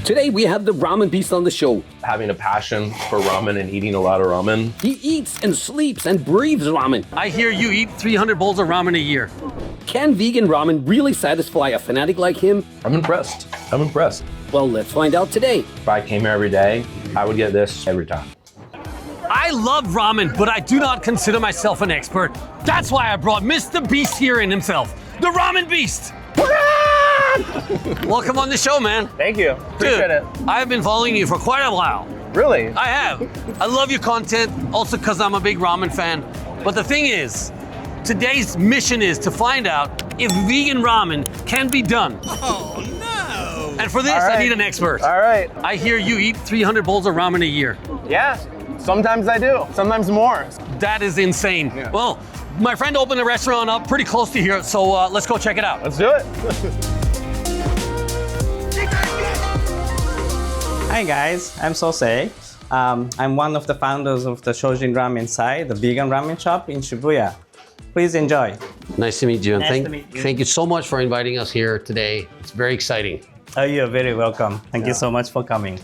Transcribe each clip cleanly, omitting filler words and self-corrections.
Today we have the ramen beast on the show. Having a passion for ramen and eating a lot of ramen. He eats and sleeps and breathes ramen. I hear you eat 300 bowls of ramen a year. Can vegan ramen really satisfy a fanatic like him? I'm impressed. I'm impressed. Well, let's find out today. If I came here every day, I would get this every time. I love ramen, but I do not consider myself an expert. That's why I brought Mr. Beast here in himself, the Ramen Beast. Welcome on the show, man. Thank you. Appreciate it. I've been following you for quite a while. Really? I have. I love your content, also because I'm a big ramen fan. But the thing is, today's mission is to find out if vegan ramen can be done. Oh, no! And for this, All right. I need an expert. All right. I hear you eat 300 bowls of ramen a year. Yeah. Sometimes I do. Sometimes more. That is insane. Yeah. Well, my friend opened a restaurant up pretty close to here, so let's go check it out. Let's do it. Hi guys, I'm Sosei. I'm one of the founders of the Shojin ramen site, the vegan ramen shop in Shibuya. Please enjoy. Nice to meet you, and Nice to meet you. thank you so much for inviting us here today. It's very exciting. Oh, you're very welcome. Thank you so much for coming.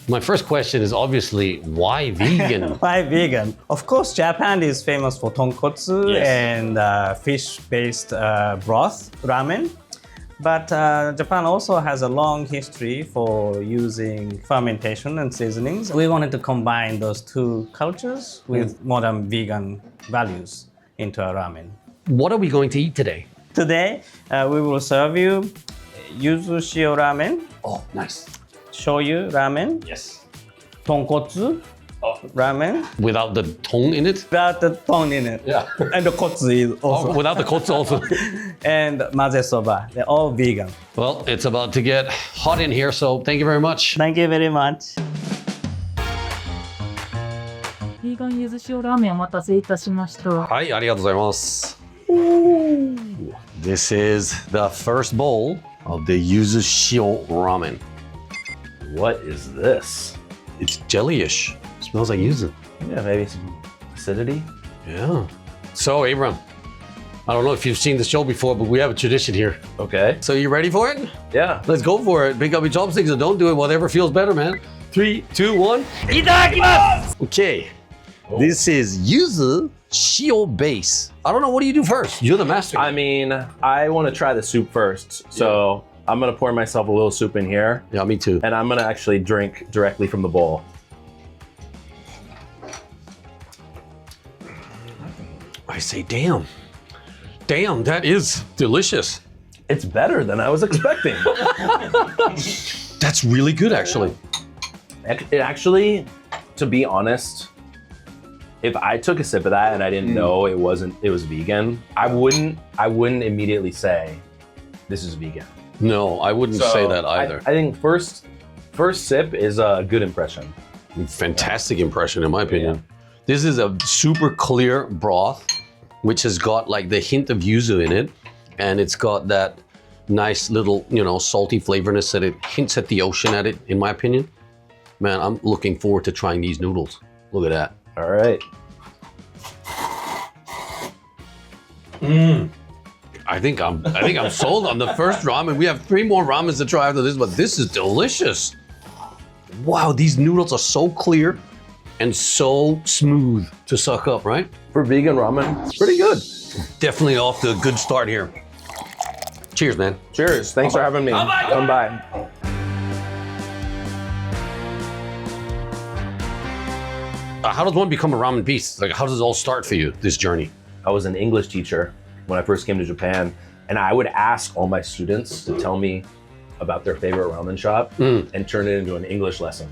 My first question is obviously, why vegan? Why vegan? Of course, Japan is famous for tonkotsu and fish-based broth ramen. But Japan also has a long history for using fermentation and seasonings. We wanted to combine those two cultures with modern vegan values into a ramen. What are we going to eat today? Today, we will serve you yuzu shio ramen, Oh, nice. shoyu ramen, Yes. tonkotsu ramen, Without the tong in it? without the tong in it. Yeah. And the kotsu is also. Oh, without the kotsu also. And mazesoba. They're all vegan. Well, it's about to get hot in here, so thank you very much. Thank you very much. ビーガン柚子塩ラーメンお待たせいたしました。はい、ありがとうございます。This is the first bowl of the yuzu shio ramen. What is this? It's jellyish. Smells like yuzu. Yeah, maybe some acidity. Yeah. So, Abram, I don't know if you've seen the show before, but we have a tradition here. Okay. So, you ready for it? Yeah. Let's go for it. Pick up your chopsticks and don't do it. Whatever feels better, man. 3, 2, 1. ITADAKIMASU! Okay. This is yuzu shio base. I don't know. What do you do first? You're the master. I mean, I want to try the soup first. So I'm going to pour myself a little soup in here. Yeah, me too. And I'm going to actually drink directly from the bowl. I say, damn. Damn, that is delicious. It's better than I was expecting. That's really good, actually. It actually, to be honest, if I took a sip of that and I didn't know it was vegan, I wouldn't immediately say this is vegan. No, I wouldn't say that either. I think first sip is a good impression. Fantastic impression, in my opinion. This is a super clear broth, which has got like the hint of yuzu in it, and it's got that nice little, salty flavorness that it hints at the ocean at it, in my opinion. Man, I'm looking forward to trying these noodles. Look at that. All right. I think I'm sold on the first ramen. We have 3 more ramens to try after this, but this is delicious. Wow, these noodles are so clear and so smooth to suck up, right? For vegan ramen, it's pretty good. Definitely off to a good start here. Cheers, man. Cheers. Thanks for having me. Come by. How does one become a ramen beast? Like, how does it all start for you, this journey? I was an English teacher when I first came to Japan, and I would ask all my students to tell me about their favorite ramen shop and turn it into an English lesson.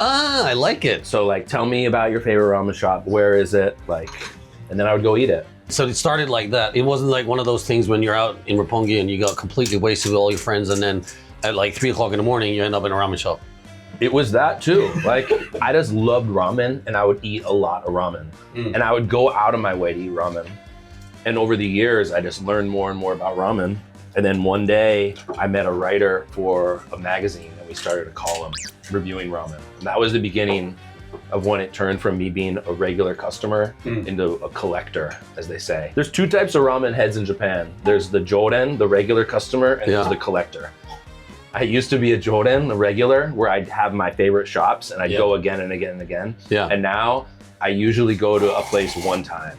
Ah, I like it. So like, tell me about your favorite ramen shop. Where is it? And then I would go eat it. So it started like that. It wasn't like one of those things when you're out in Roppongi and you got completely wasted with all your friends, and then at like 3 o'clock in the morning, you end up in a ramen shop. It was that too. I just loved ramen, and I would eat a lot of ramen. And I would go out of my way to eat ramen. And over the years, I just learned more and more about ramen. And then one day, I met a writer for a magazine, and we started a column reviewing ramen. And that was the beginning of when it turned from me being a regular customer into a collector, as they say. There's 2 types of ramen heads in Japan. There's the joden, the regular customer, and there's the collector. I used to be a Joden, a regular, where I'd have my favorite shops and I'd go again and again and again. Yeah. And now I usually go to a place one time.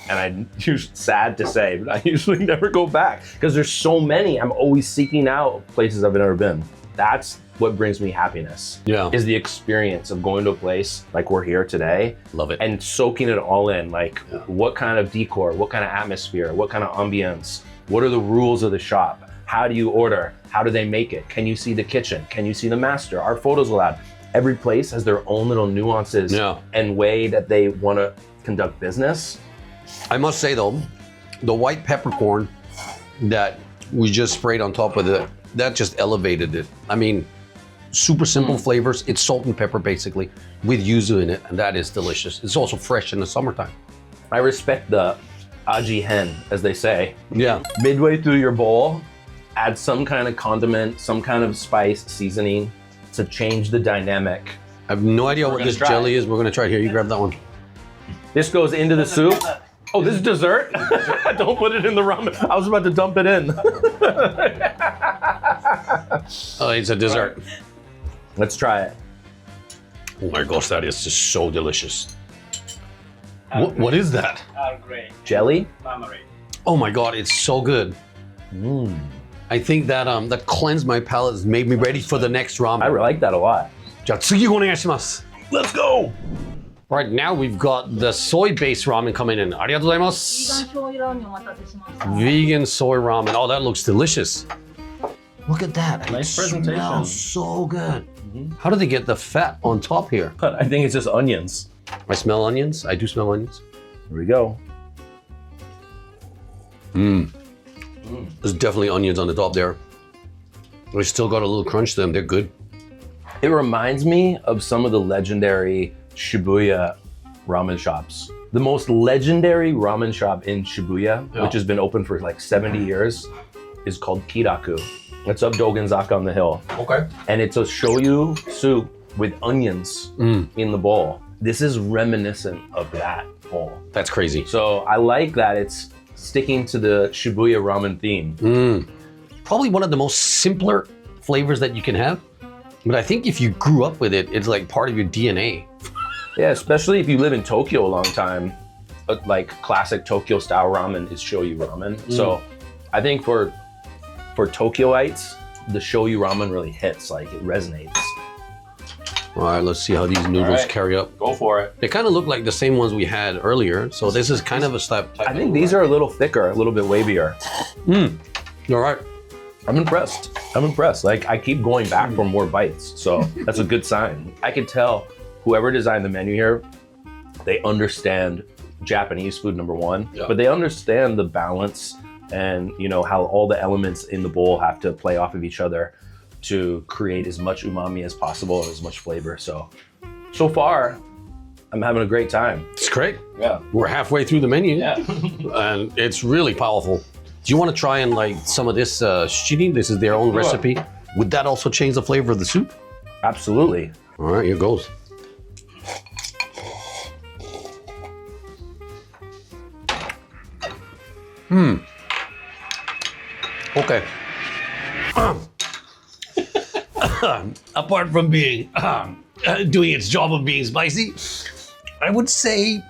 And sad to say, but I usually never go back because there's so many. I'm always seeking out places I've never been. That's what brings me happiness. Yeah. Is the experience of going to a place like we're here today. Love it. And soaking it all in. Like what kind of decor, what kind of atmosphere, what kind of ambience, what are the rules of the shop? How do you order? How do they make it? Can you see the kitchen? Can you see the master? Are photos allowed? Every place has their own little nuances and way that they want to conduct business. I must say though, the white peppercorn that we just sprayed on top of it, that just elevated it. I mean, super simple flavors. It's salt and pepper basically with yuzu in it, and that is delicious. It's also fresh in the summertime. I respect the aji hen, as they say. Yeah. Midway through your bowl, add some kind of condiment, some kind of spice, seasoning to change the dynamic. I have no idea what this jelly is. We're gonna try it here. You grab that one. This goes into the soup. Oh, this is dessert? Don't put it in the ramen. I was about to dump it in. Oh, it's a dessert. Let's try it. Oh my gosh, that is just so delicious. What is that? Jelly? Oh my God, it's so good. I think that that cleansed my palate, has made me ready for the next ramen. I like that a lot. じゃあ次お願いします。 Let's go! Right now we've got the soy-based ramen coming in. ありがとうございまビーガンす。醤油ラーメンお待たせしました。 Vegan soy ramen. Oh, that looks delicious. Look at that. Nice It presentation. smells so good. How do they get the fat on top here? But I think it's just onions. I smell onions. I do smell onions. Here we go. There's definitely onions on the top there. They still got a little crunch to them. They're good. It reminds me of some of the legendary Shibuya ramen shops. The most legendary ramen shop in Shibuya, which has been open for like 70 years, is called Kiraku. It's up Dogenzaka on the hill. Okay. And it's a shoyu soup with onions in the bowl. This is reminiscent of that bowl. That's crazy. So I like that it's sticking to the Shibuya ramen theme. Probably one of the most simpler flavors that you can have. But I think if you grew up with it, it's like part of your DNA. Yeah, especially if you live in Tokyo a long time, like classic Tokyo style ramen is shoyu ramen. So I think for Tokyoites, the shoyu ramen really hits, like it resonates. All right, let's see how these noodles carry up. Go for it. They kind of look like the same ones we had earlier. So this is kind of a step. I think these are a little thicker, a little bit wavier. All right. I'm impressed. Like I keep going back for more bites. So that's a good sign. I could tell whoever designed the menu here, they understand Japanese food, number one, but they understand the balance and how all the elements in the bowl have to play off of each other to create as much umami as possible and as much flavor. So far, I'm having a great time. It's great. Yeah. We're halfway through the menu. Yeah. And it's really powerful. Do you want to try and like some of this shiri? This is their own recipe. Would that also change the flavor of the soup? Absolutely. All right, here goes. Okay. Apart from being doing its job of being spicy, I would say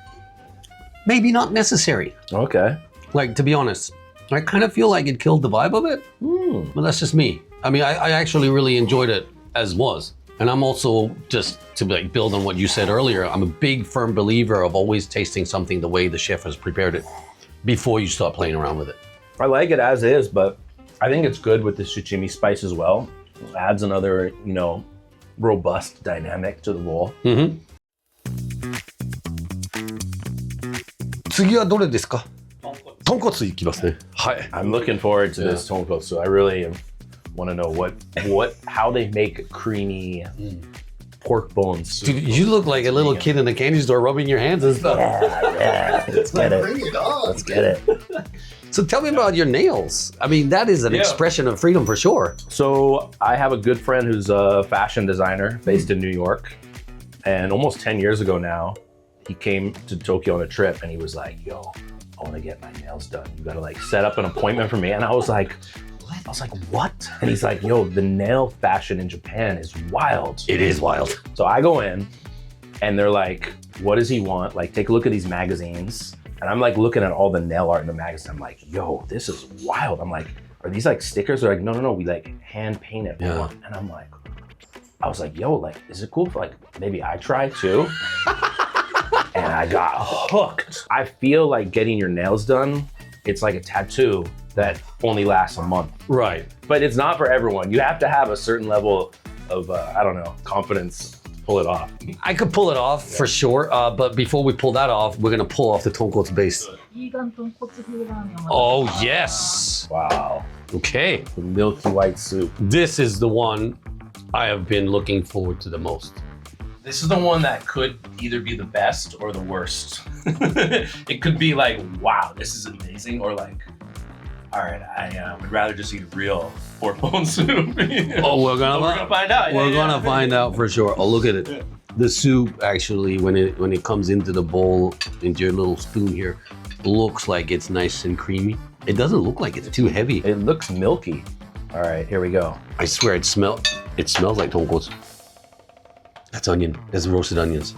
maybe not necessary. Okay. Like, to be honest, I kind of feel like it killed the vibe of it. But that's just me. I mean, I actually really enjoyed it as was. And I'm also, just to like build on what you said earlier, I'm a big firm believer of always tasting something the way the chef has prepared it before you start playing around with it. I like it as is, but I think it's good with the shichimi spice as well. It adds another, robust dynamic to the bowl. 次はどれですか？豚骨いきますね。はい。 I'm looking forward to this tonkotsu. I really want to know how they make creamy pork bones. Dude, you look like a little kid in a candy store rubbing your hands and stuff. Yeah, let's get it. Bring it on. Let's get it. So tell me about your nails. I mean, that is an expression of freedom for sure. So I have a good friend who's a fashion designer based in New York. And almost 10 years ago now, he came to Tokyo on a trip and he was like, yo, I want to get my nails done. You got to like set up an appointment for me. And I was like, I was like, what? And he's like, yo, the nail fashion in Japan is wild. It is wild. So I go in and they're like, what does he want? Like, take a look at these magazines. And I'm like looking at all the nail art in the magazine. I'm like, yo, this is wild. I'm like, are these like stickers? They're like, no, we like hand paint it. Yeah. And I'm like, I was like, yo, like, is it cool if like maybe I try too? And I got hooked. I feel like getting your nails done, it's like a tattoo that only lasts a month. Right. But it's not for everyone. You have to have a certain level of, I don't know, confidence to pull it off. I could pull it off for sure, but before we pull that off, we're gonna pull off the tonkotsu-based. ビーガン豚骨風ラーメンを Oh, yes. Wow. Okay. The milky white soup. This is the one I have been looking forward to the most. This is the one that could either be the best or the worst. It could be like, wow, this is amazing, or like, all right, I would rather just eat real pork bone soup. Oh, we're gonna find out. We're gonna find out for sure. Oh, look at it. The soup actually, when it comes into the bowl, into your little spoon here, looks like it's nice and creamy. It doesn't look like it's too heavy. It looks milky. All right, here we go. I swear it smells like tonkotsu. That's onion. That's roasted onions.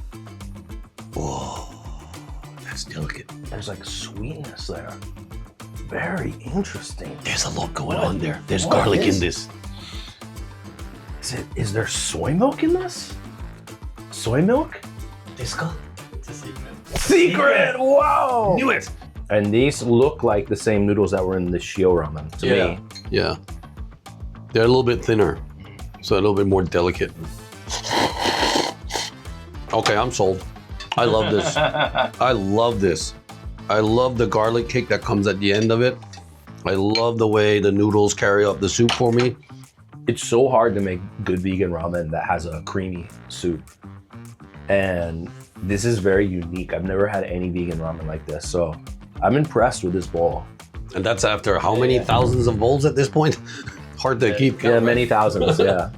Whoa, that's delicate. There's like sweetness there. Very interesting. There's a lot going on there. There's garlic in this. Is there soy milk in this? Soy milk? It's a Secret! Wow! Knew it! And these look like the same noodles that were in the shio ramen to me. Yeah. They're a little bit thinner, so a little bit more delicate. Okay, I'm sold. I love this. I love this. I love the garlic kick that comes at the end of it. I love the way the noodles carry up the soup for me. It's so hard to make good vegan ramen that has a creamy soup. And this is very unique. I've never had any vegan ramen like this, so I'm impressed with this bowl. And that's after how many thousands of bowls at this point? Hard to keep count. Yeah, many thousands, yeah.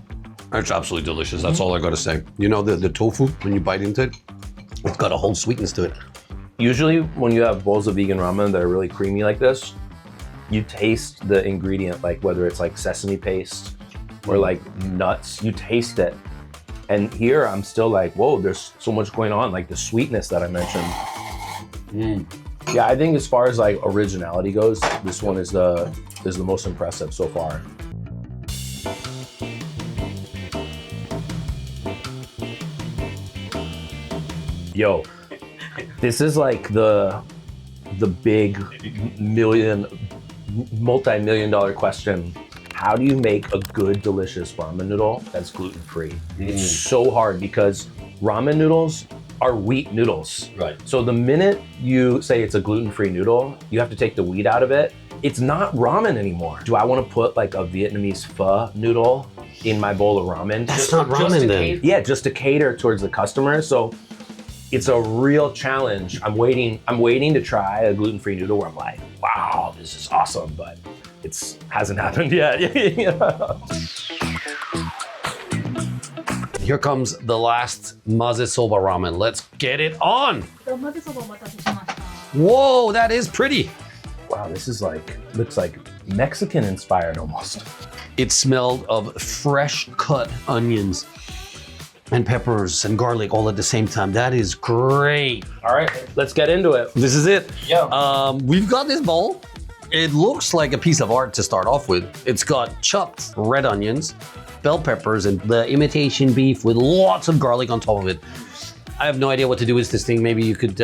It's absolutely delicious. That's all I gotta say. You know, the tofu, when you bite into it, it's got a whole sweetness to it. Usually when you have bowls of vegan ramen that are really creamy like this, you taste the ingredient, like whether it's like sesame paste or like nuts, you taste it. And here I'm still like, whoa, there's so much going on, like the sweetness that I mentioned. Yeah, I think as far as like originality goes, this one is the most impressive so far. Yo, this is like the big multi-million dollar question. How do you make a good, delicious ramen noodle that's gluten-free? It's so hard because ramen noodles are wheat noodles. Right. So the minute you say it's a gluten-free noodle, you have to take the wheat out of it. It's not ramen anymore. Do I want to put like a Vietnamese pho noodle in my bowl of ramen? That's not ramen then. Yeah, just to cater towards the customer. So it's a real challenge. I'm waiting to try a gluten-free noodle where I'm like, wow, this is awesome, but it hasn't happened yet. Here comes the last mazesoba ramen. Let's get it on. 混ぜそばお待たせしました Whoa, that is pretty. Wow, this is like, looks like Mexican inspired almost. It smelled of fresh cut onions and peppers and garlic all at the same time. That is great. All right, let's get into it. This is it. Yeah. We've got this bowl. It looks like a piece of art to start off with. It's got chopped red onions, bell peppers, and the imitation beef with lots of garlic on top of it. I have no idea what to do with this thing. Maybe you could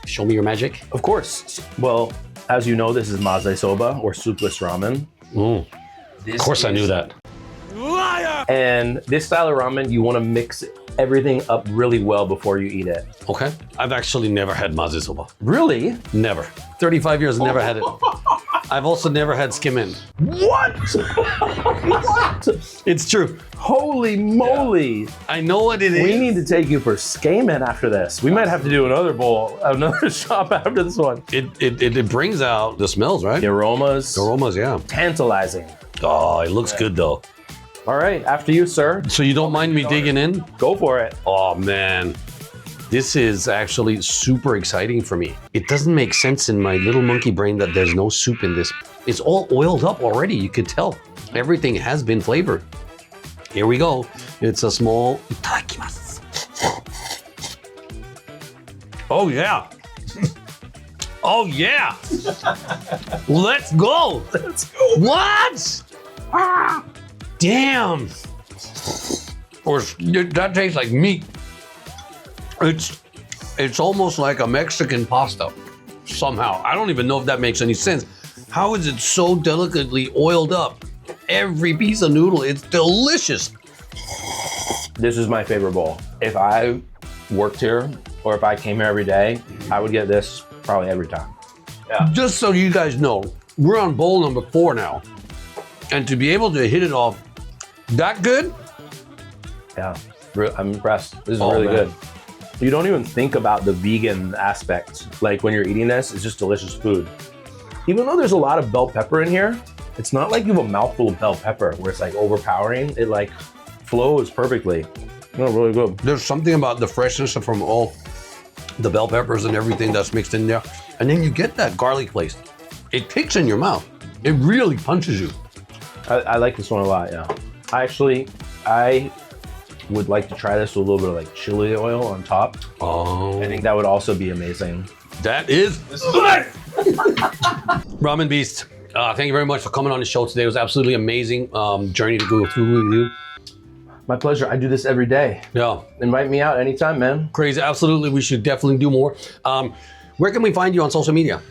show me your magic? Of course. Well, as you know, this is mazesoba or soupless ramen. Of course I knew that. Liar! And this style of ramen, you want to mix everything up really well before you eat it. Okay. I've actually never had mazesoba. Really? Never. 35 years, never had it. I've also never had skim in. What? What? It's true. Holy moly. I know what it is. We need to take you for Skayman after this. We might have to do another bowl, another shop after this one. It brings out the smells, right? The aromas. The aromas, yeah. Tantalizing. Oh, it looks good though. All right, after you, sir. So you don't mind me digging in? Go for it. Oh man, this is actually super exciting for me. It doesn't make sense in my little monkey brain that there's no soup in this. It's all oiled up already. You could tell everything has been flavored. Here we go. It's a small ITADAKIMASU. Oh yeah. Oh yeah. Let's go. Let's go. What? Ah, damn. Or that tastes like meat. It's almost like a Mexican pasta somehow. I don't even know if that makes any sense. How is it so delicately oiled up? Every piece of noodle, it's delicious. This is my favorite bowl. If I worked here or if I came here every day, I would get this probably every time. Yeah. Just so you guys know, we're on bowl number 4 now. And to be able to hit it off that good? Yeah, I'm impressed. This is Oh, really man. good. You don't even think about the vegan aspect. Like when you're eating this, it's just delicious food. Even though there's a lot of bell pepper in here, it's not like you have a mouthful of bell pepper where it's like overpowering. It like flows perfectly. No, really good. There's something about the freshness from all the bell peppers and everything that's mixed in there. And then you get that garlic paste. It kicks in your mouth. It really punches you. I like this one a lot, yeah. I would like to try this with a little bit of like chili oil on top. Oh, I think that would also be amazing. that is Ramen Beast. Thank you very much for coming on the show today. It was absolutely amazing journey to go through with you. My pleasure. I do this every day. Yeah, Invite me out anytime, man. crazy. Absolutely, we should definitely do more. Where can we find you on social media?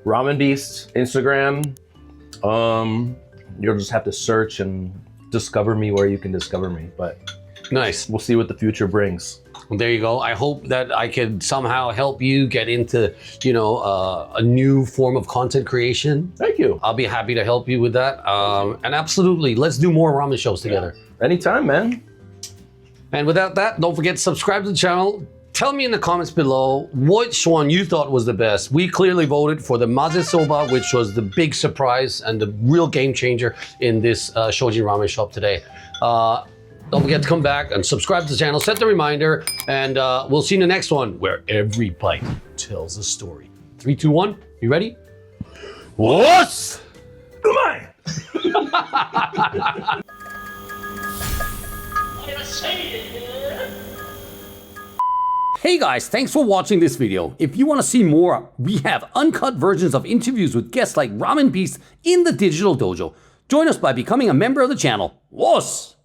Ramen Beast, Instagram. You'll just have to search and discover me where you can discover me, but Nice. we'll see what the future brings. Well, there you go. I hope that I could somehow help you get into, you know, a new form of content creation. Thank you. I'll be happy to help you with that. And absolutely, let's do more ramen shows together. Anytime, man. And without that, don't forget to subscribe to the channel. Tell me in the comments below which one you thought was the best. We clearly voted for the mazesoba, which was the big surprise and the real game changer in this Shojin ramen shop today. Don't forget to come back and subscribe to the channel, set the reminder, and we'll see you in the next one where every bite tells a story. 3, 2, 1, you ready? What? Hey guys, thanks for watching this video. If you want to see more, we have uncut versions of interviews with guests like Ramen Beast in the Digital Dojo. Join us by becoming a member of the channel. Was!